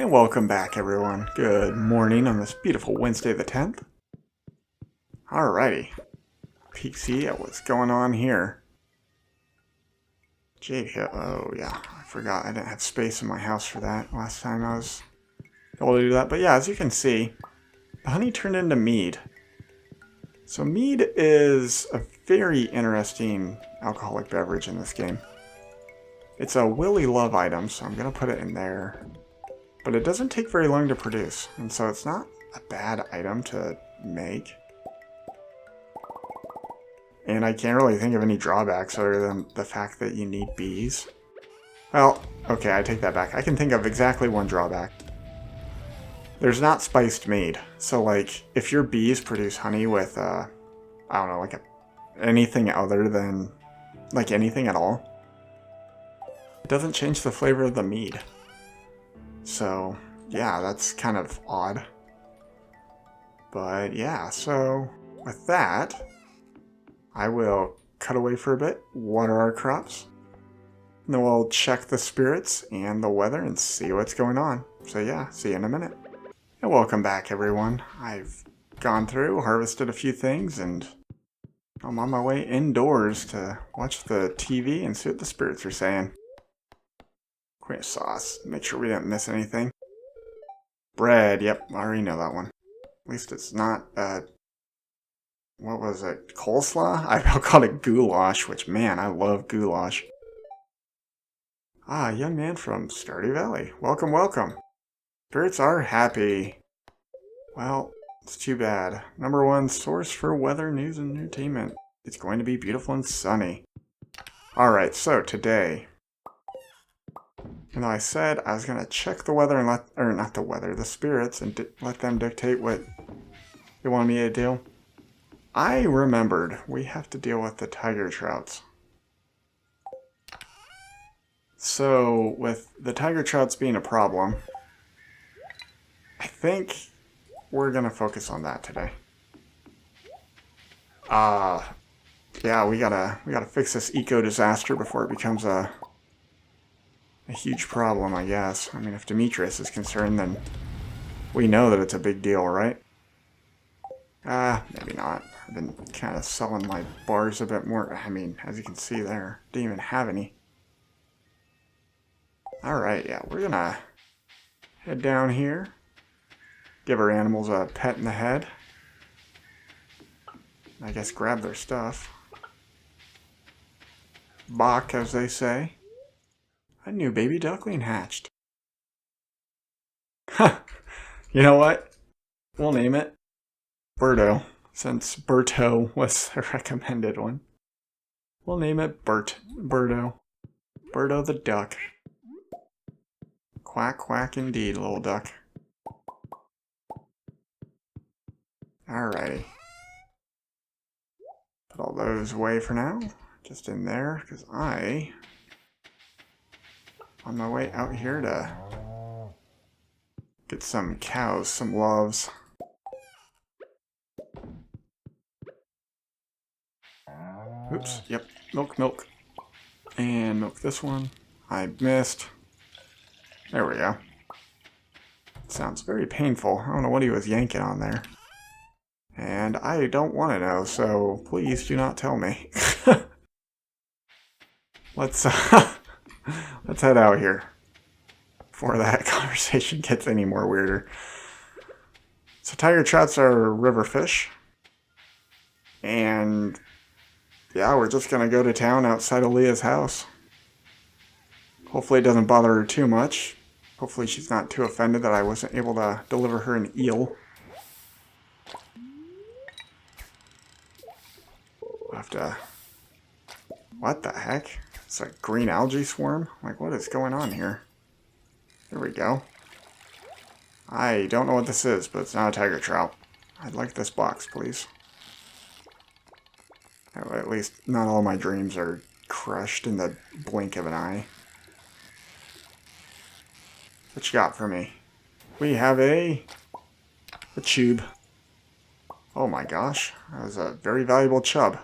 And welcome back, everyone. Good morning on this beautiful Wednesday the 10th. Alrighty. Peek see at what's going on here. Jade Hill. Oh, yeah. I forgot I didn't have space in my house for that last time I was able to do that. But yeah, as you can see, the honey turned into mead. So mead is a very interesting alcoholic beverage in this game. It's a Willy Love item, so I'm going to put it in there. But it doesn't take very long to produce, and so it's not a bad item to make. And I can't really think of any drawbacks other than the fact that you need bees. Well, okay, I take that back. I can think of exactly one drawback. There's not spiced mead. So, like, if your bees produce honey with, I don't know, like anything other than, like anything at all, it doesn't change the flavor of the mead. So, yeah, that's kind of odd. But yeah, so with that, I will cut away for a bit, water our crops, and then we'll check the spirits and the weather and see what's going on. So yeah, see you in a minute. And welcome back, everyone. I've gone through, harvested a few things, and I'm on my way indoors to watch the TV and see what the spirits are saying. Queen sauce. Make sure we didn't miss anything. Bread. Yep, I already know that one. At least it's not, what was it? Coleslaw? I called it goulash, which, man, I love goulash. Ah, young man from Stardew Valley. Welcome, welcome. Spirits are happy. Well, it's too bad. Number one source for weather, news, and entertainment. It's going to be beautiful and sunny. Alright, so today, I said I was going to check the weather and not the weather, the spirits, and let them dictate what they want me to do. I remembered we have to deal with the tiger trouts. So, with the tiger trouts being a problem, I think we're going to focus on that today. Yeah, we gotta fix this eco-disaster before it becomes a huge problem, I guess. I mean, if Demetrius is concerned, then we know that it's a big deal, right? Maybe not. I've been kind of selling my bars a bit more. I mean, as you can see there, didn't even have any. Alright, yeah, we're gonna head down here. Give our animals a pet in the head. I guess grab their stuff. Bach, as they say. A new baby duckling hatched. Huh. You know what? We'll name it Berto, since Berto was a recommended one. We'll name it Berto. Berto the duck. Quack, quack indeed, little duck. Alrighty. Put all those away for now. Just in there, because on my way out here to get some cows, some loves. Oops, yep, milk. And milk this one. I missed. There we go. Sounds very painful. I don't know what he was yanking on there. And I don't want to know, so please do not tell me. Let's head out here before that conversation gets any more weirder. So tiger trouts are river fish. And yeah, we're just gonna go to town outside of Leah's house. Hopefully it doesn't bother her too much. Hopefully she's not too offended that I wasn't able to deliver her an eel. I'll have to... What the heck? It's a green algae swarm? Like, what is going on here? There we go. I don't know what this is, but it's not a tiger trout. I'd like this box, please. At least not all my dreams are crushed in the blink of an eye. What you got for me? We have a tube. Oh my gosh, that was a very valuable chub.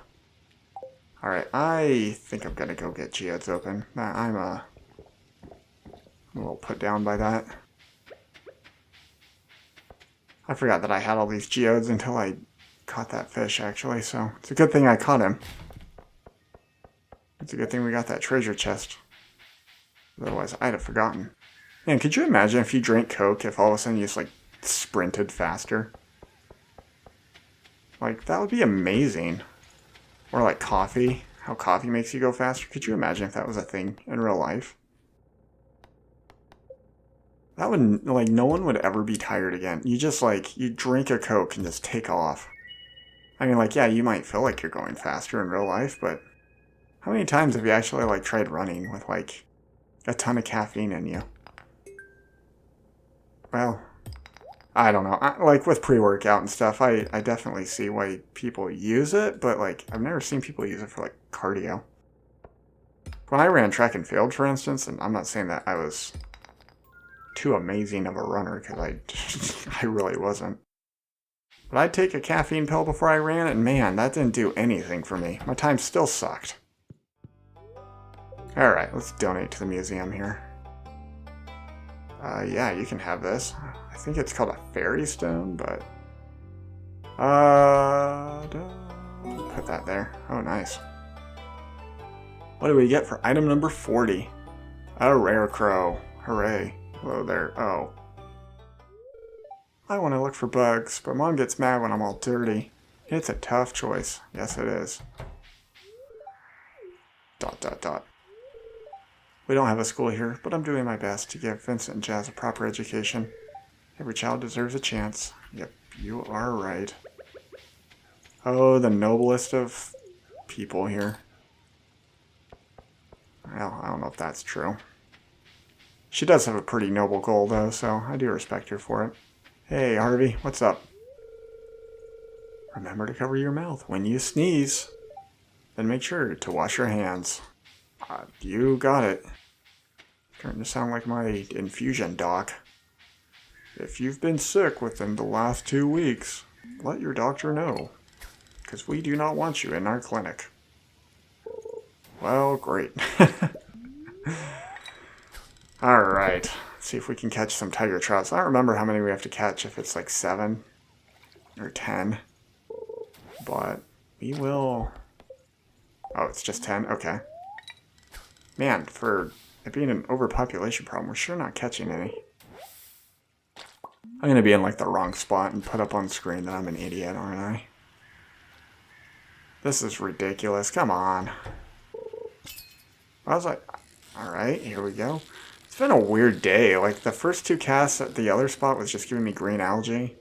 Alright, I think I'm gonna go get geodes open. I'm a little put down by that. I forgot that I had all these geodes until I caught that fish, actually, so it's a good thing I caught him. It's a good thing we got that treasure chest. Otherwise, I'd have forgotten. Man, could you imagine if you drank Coke, if all of a sudden you just, like, sprinted faster? Like, that would be amazing. Or, like, coffee. How coffee makes you go faster. Could you imagine if that was a thing in real life? That would, like, no one would ever be tired again. You just, like, you drink a Coke and just take off. I mean, like, yeah, you might feel like you're going faster in real life, but how many times have you actually, like, tried running with, like, a ton of caffeine in you? Well, I don't know. Like, with pre-workout and stuff, I definitely see why people use it, but, like, I've never seen people use it for, like, cardio. When I ran track and field, for instance, and I'm not saying that I was too amazing of a runner, because I really wasn't. But I'd take a caffeine pill before I ran, and man, that didn't do anything for me. My time still sucked. Alright, let's donate to the museum here. Yeah, you can have this. I think it's called a fairy stone, but... put that there. Oh, nice. What do we get for item number 40? A rare crow. Hooray. Hello there. Oh. I want to look for bugs, but Mom gets mad when I'm all dirty. It's a tough choice. Yes, it is. ... We don't have a school here, but I'm doing my best to give Vincent and Jazz a proper education. Every child deserves a chance. Yep, you are right. Oh, the noblest of people here. Well, I don't know if that's true. She does have a pretty noble goal, though, so I do respect her for it. Hey, Harvey, what's up? Remember to cover your mouth when you sneeze. Then make sure to wash your hands. You got it. Starting to sound like my infusion doc. If you've been sick within the last 2 weeks, let your doctor know, because we do not want you in our clinic. Well, great. Alright, let's see if we can catch some tiger trouts. I don't remember how many we have to catch, if it's like 7 or 10. But we will... Oh, it's just 10? Okay. Man, for it being an overpopulation problem, we're sure not catching any. I'm going to be in like the wrong spot and put up on screen that I'm an idiot, aren't I? This is ridiculous. Come on. I was like, alright, here we go. It's been a weird day. Like, the first 2 casts at the other spot was just giving me green algae.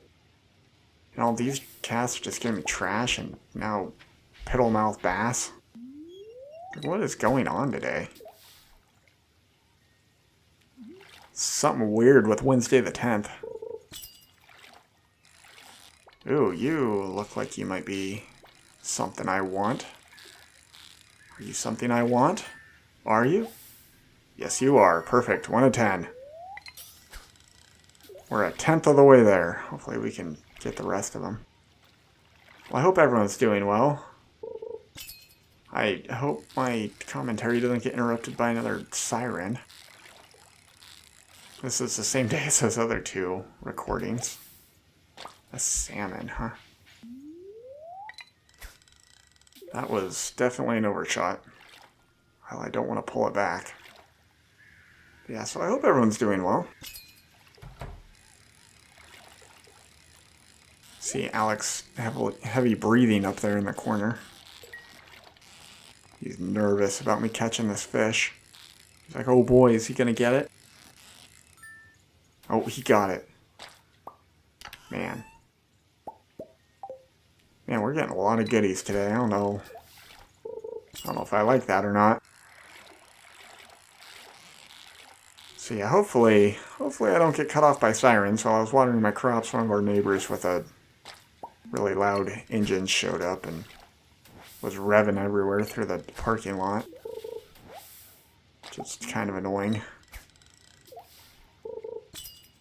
And all these casts are just giving me trash, and now piddlemouth bass. What is going on today? Something weird with Wednesday the 10th. Ooh, you look like you might be something I want. Are you something I want? Are you? Yes, you are. Perfect. 1 of 10. We're 1/10 of the way there. Hopefully we can get the rest of them. Well, I hope everyone's doing well. I hope my commentary doesn't get interrupted by another siren. This is the same day as those other 2 recordings. A salmon, huh? That was definitely an overshot. Well, I don't want to pull it back. Yeah, so I hope everyone's doing well. See Alex heavy breathing up there in the corner. He's nervous about me catching this fish. He's like, oh boy, is he going to get it? Oh, he got it. Man. Man, we're getting a lot of goodies today. I don't know if I like that or not. So yeah, hopefully I don't get cut off by sirens. While I was watering my crops, one of our neighbors with a really loud engine showed up and was revving everywhere through the parking lot. Just kind of annoying.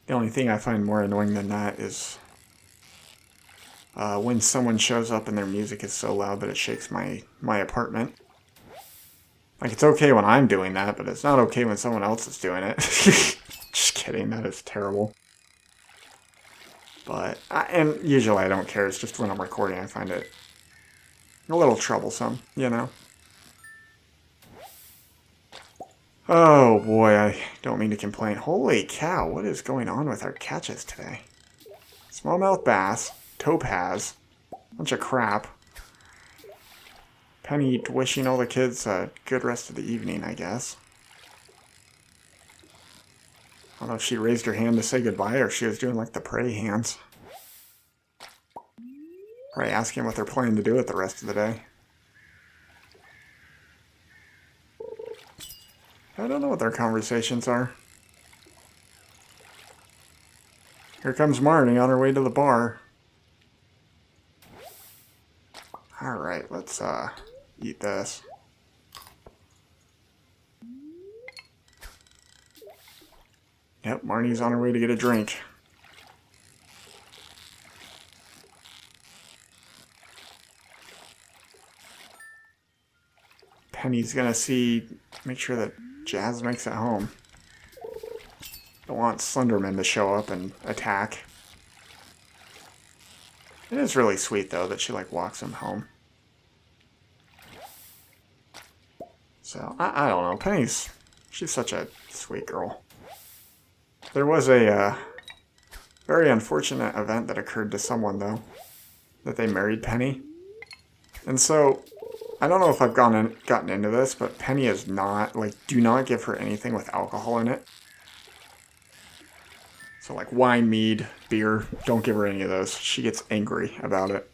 The only thing I find more annoying than that is when someone shows up and their music is so loud that it shakes my apartment. Like, it's okay when I'm doing that, but it's not okay when someone else is doing it. Just kidding, that is terrible. But, and usually I don't care, it's just when I'm recording I find it a little troublesome, you know? Oh boy, I don't mean to complain. Holy cow, what is going on with our catches today? Smallmouth bass, topaz, bunch of crap. Penny wishing all the kids a good rest of the evening, I guess. I don't know if she raised her hand to say goodbye or she was doing like the pray hands. Probably asking what they're planning to do with the rest of the day. I don't know what their conversations are. Here comes Marnie on her way to the bar. Alright, let's eat this. Yep, Marnie's on her way to get a drink. Penny's gonna make sure that Jazz makes it home. Don't want Slenderman to show up and attack. It is really sweet, though, that she, like, walks him home. So, I don't know. She's such a sweet girl. There was a very unfortunate event that occurred to someone, though, that they married Penny. And so, I don't know if I've gotten into this, but Penny is not, like, do not give her anything with alcohol in it. So, like, wine, mead, beer, don't give her any of those. She gets angry about it.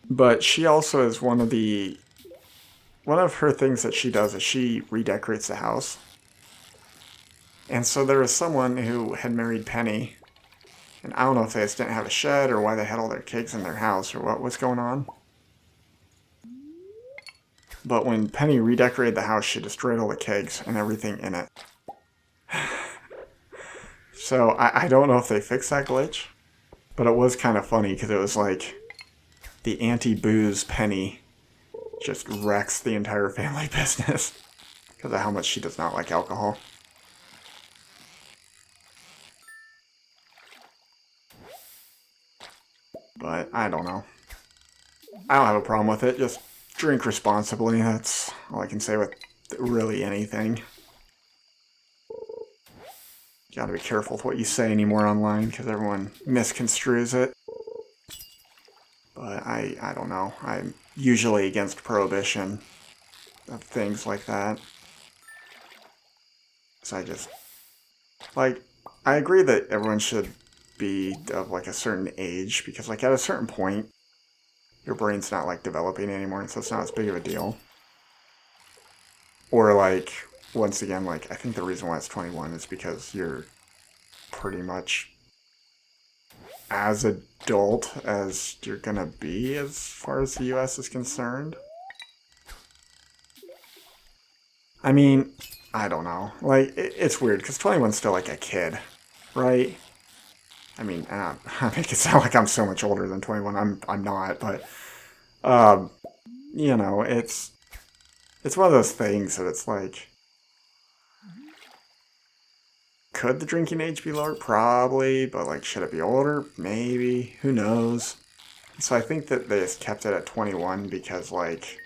But she also is one of her things that she does is she redecorates the house. And so there was someone who had married Penny, and I don't know if they just didn't have a shed or why they had all their cakes in their house or what was going on. But when Penny redecorated the house, she destroyed all the kegs and everything in it. So I don't know if they fixed that glitch, but it was kind of funny because it was like the anti-booze Penny just wrecks the entire family business because of how much she does not like alcohol. But I don't know. I don't have a problem with it, just drink responsibly. That's all I can say with really anything. You gotta be careful with what you say anymore online because everyone misconstrues it. But I don't know. I'm usually against prohibition of things like that. So I agree that everyone should be of like a certain age because like at a certain point, your brain's not like developing anymore, and so it's not as big of a deal. Or like, once again, like I think the reason why it's 21 is because you're pretty much as adult as you're gonna be as far as the US is concerned. I mean, I don't know. Like, it's weird because 21's still like a kid, right? I mean, I make it sound like I'm so much older than 21. I'm not, but you know, it's one of those things that it's like, could the drinking age be lower? Probably, but like, should it be older? Maybe. Who knows? So I think that they just kept it at 21 because like,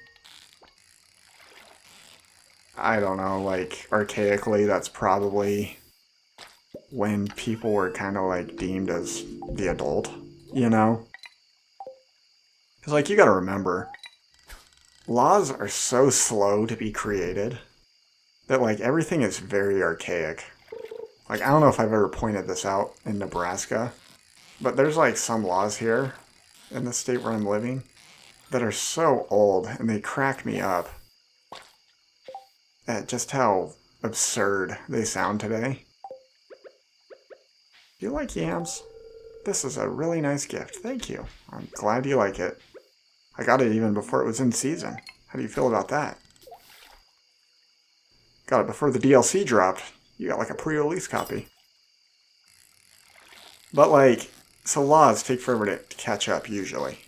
I don't know, like archaically, that's probably when people were kind of like deemed as the adult, you know? Because like, you gotta remember, laws are so slow to be created that like everything is very archaic. Like, I don't know if I've ever pointed this out in Nebraska, but there's like some laws here in the state where I'm living that are so old and they crack me up at just how absurd they sound today. You like yams? This is a really nice gift. Thank you. I'm glad you like it. I got it even before it was in season. How do you feel about that? Got it before the DLC dropped. You got like a pre-release copy. But like, so laws take forever to catch up usually.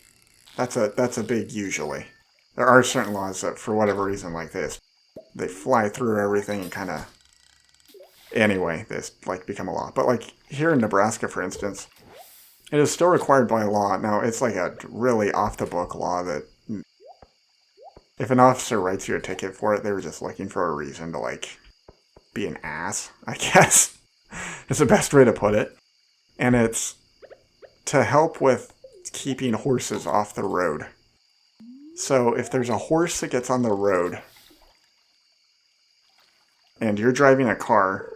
That's a big usually. There are certain laws that for whatever reason like this, they fly through everything and kind of Anyway, this like become a law. But like here in Nebraska, for instance, it is still required by law. Now it's like a really off the book law that if an officer writes you a ticket for it, they were just looking for a reason to like be an ass, I guess. Is the best way to put it. And it's to help with keeping horses off the road. So if there's a horse that gets on the road and you're driving a car,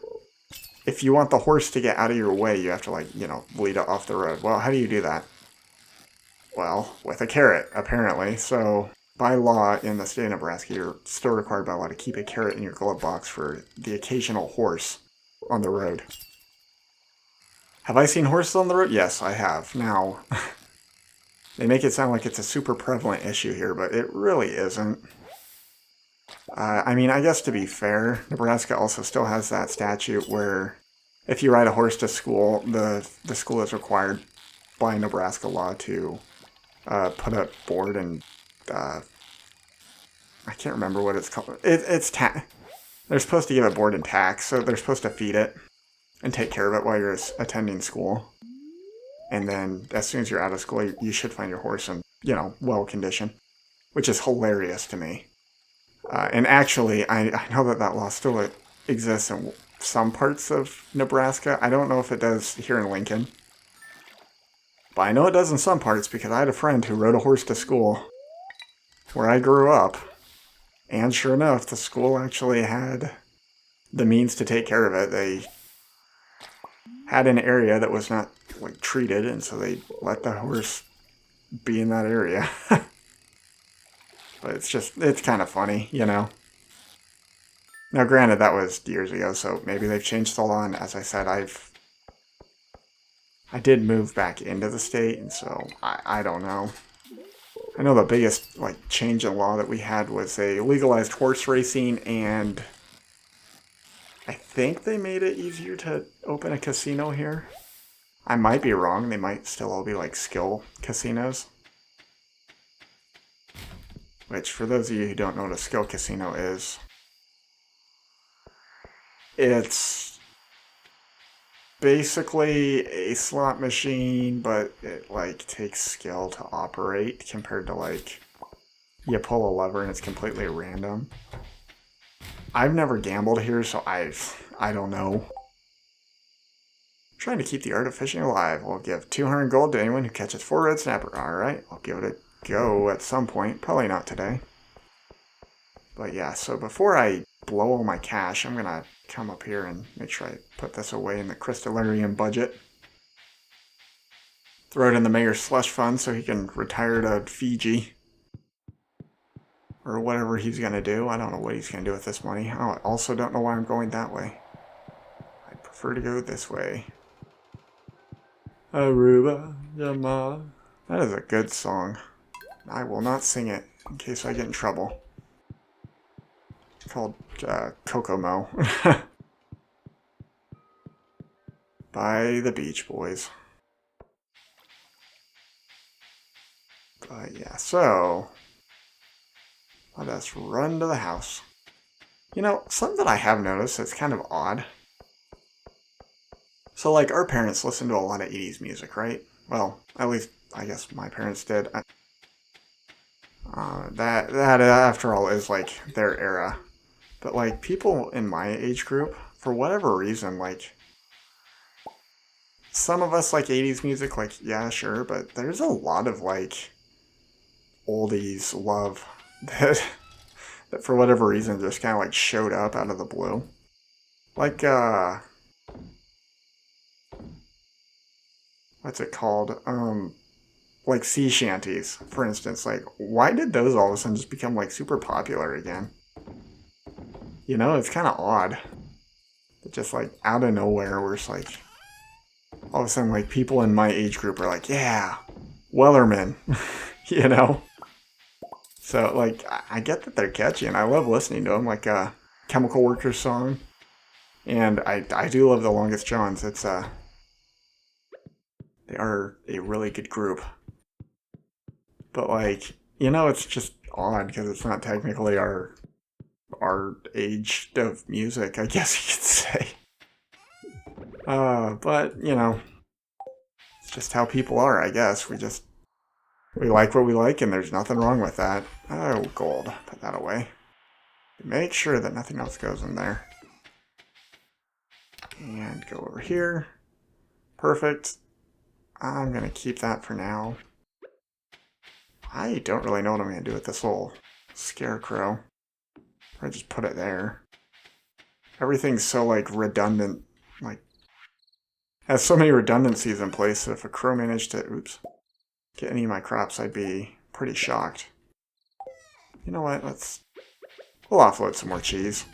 if you want the horse to get out of your way, you have to like, lead it off the road. Well, how do you do that? Well, with a carrot, apparently. So by law in the state of Nebraska, you're still required by law to keep a carrot in your glove box for the occasional horse on the road. Have I seen horses on the road? Yes, I have. Now, they make it sound like it's a super prevalent issue here, but it really isn't. I mean, I guess to be fair, Nebraska also still has that statute where if you ride a horse to school, the school is required by Nebraska law to put a board and I can't remember what it's called. They're supposed to give it board and tax, so they're supposed to feed it and take care of it while you're attending school. And then as soon as you're out of school, you should find your horse in, well condition, which is hilarious to me. And actually, I know that law still exists in some parts of Nebraska. I don't know if it does here in Lincoln. But I know it does in some parts because I had a friend who rode a horse to school where I grew up. And sure enough, the school actually had the means to take care of it. They had an area that was not like treated, and so they let the horse be in that area. But it's kind of funny, Now, granted, that was years ago, so maybe they've changed the law, and as I said, I did move back into the state, and so I don't know. I know the biggest change in law that we had was they legalized horse racing, and I think they made it easier to open a casino here. I might be wrong. They might still all be skill casinos. Which, for those of you who don't know what a skill casino is, it's basically a slot machine, but it takes skill to operate compared to you pull a lever and it's completely random. I've never gambled here, so I don't know. Trying to keep the art of fishing alive. We'll give 200 gold to anyone who catches 4 red snapper. Alright, I'll give it a go at some point. Probably not today. But yeah, so before I blow all my cash, I'm going to come up here and make sure I put this away in the Crystallarium budget. Throw it in the mayor's slush fund so he can retire to Fiji. Or whatever he's going to do. I don't know what he's going to do with this money. Oh, I also don't know why I'm going that way. I'd prefer to go this way. Aruba, Yama. That is a good song. I will not sing it in case I get in trouble. It's called Kokomo. By the Beach Boys. But yeah, so let us run to the house. Something that I have noticed that's kind of odd. So our parents listened to a lot of 80s music, right? Well, at least I guess my parents did. That after all is their era. But people in my age group, for whatever reason, some of us like 80s music, yeah, sure, but there's a lot of oldies love that for whatever reason just kind of showed up out of the blue. What's it called? Sea shanties, for instance. Why did those all of a sudden just become super popular again? It's kind of odd. But just out of nowhere, we're just all of a sudden people in my age group are yeah, Wellerman, So I get that they're catchy and I love listening to them, a Chemical Workers song. And I do love the Longest Johns. It's they are a really good group. But it's just odd because it's not technically our age of music, I guess you could say. But, you know, it's just how people are, I guess. We like what we like, and there's nothing wrong with that. Oh, gold. Put that away. Make sure that nothing else goes in there. And go over here. Perfect. I'm going to keep that for now. I don't really know what I'm going to do with this little scarecrow. Or just put it there. Everything's so, like, redundant. Like, has so many redundancies in place that if a crow managed to, get any of my crops, I'd be pretty shocked. You know what? We'll offload some more cheese.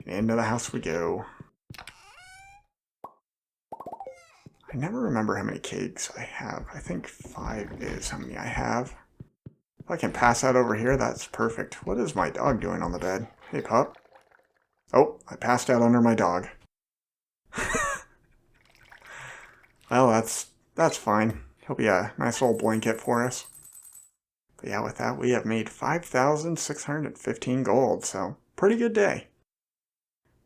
Into the house we go. I never remember how many cakes I have. I think 5 is how many I have. If I can pass that over here, that's perfect. What is my dog doing on the bed? Hey, pup. Oh, I passed out under my dog. Well, that's fine. He'll be a nice little blanket for us. But yeah, with that, we have made 5,615 gold, so pretty good day.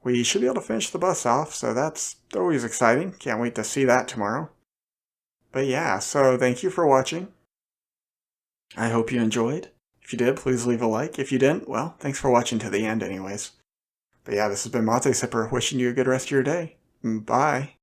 We should be able to finish the bus off, so that's always exciting. Can't wait to see that tomorrow. But yeah, so thank you for watching. I hope you enjoyed. If you did, please leave a like. If you didn't, well, thanks for watching to the end anyways. But yeah, this has been Mate Sipper wishing you a good rest of your day. Bye.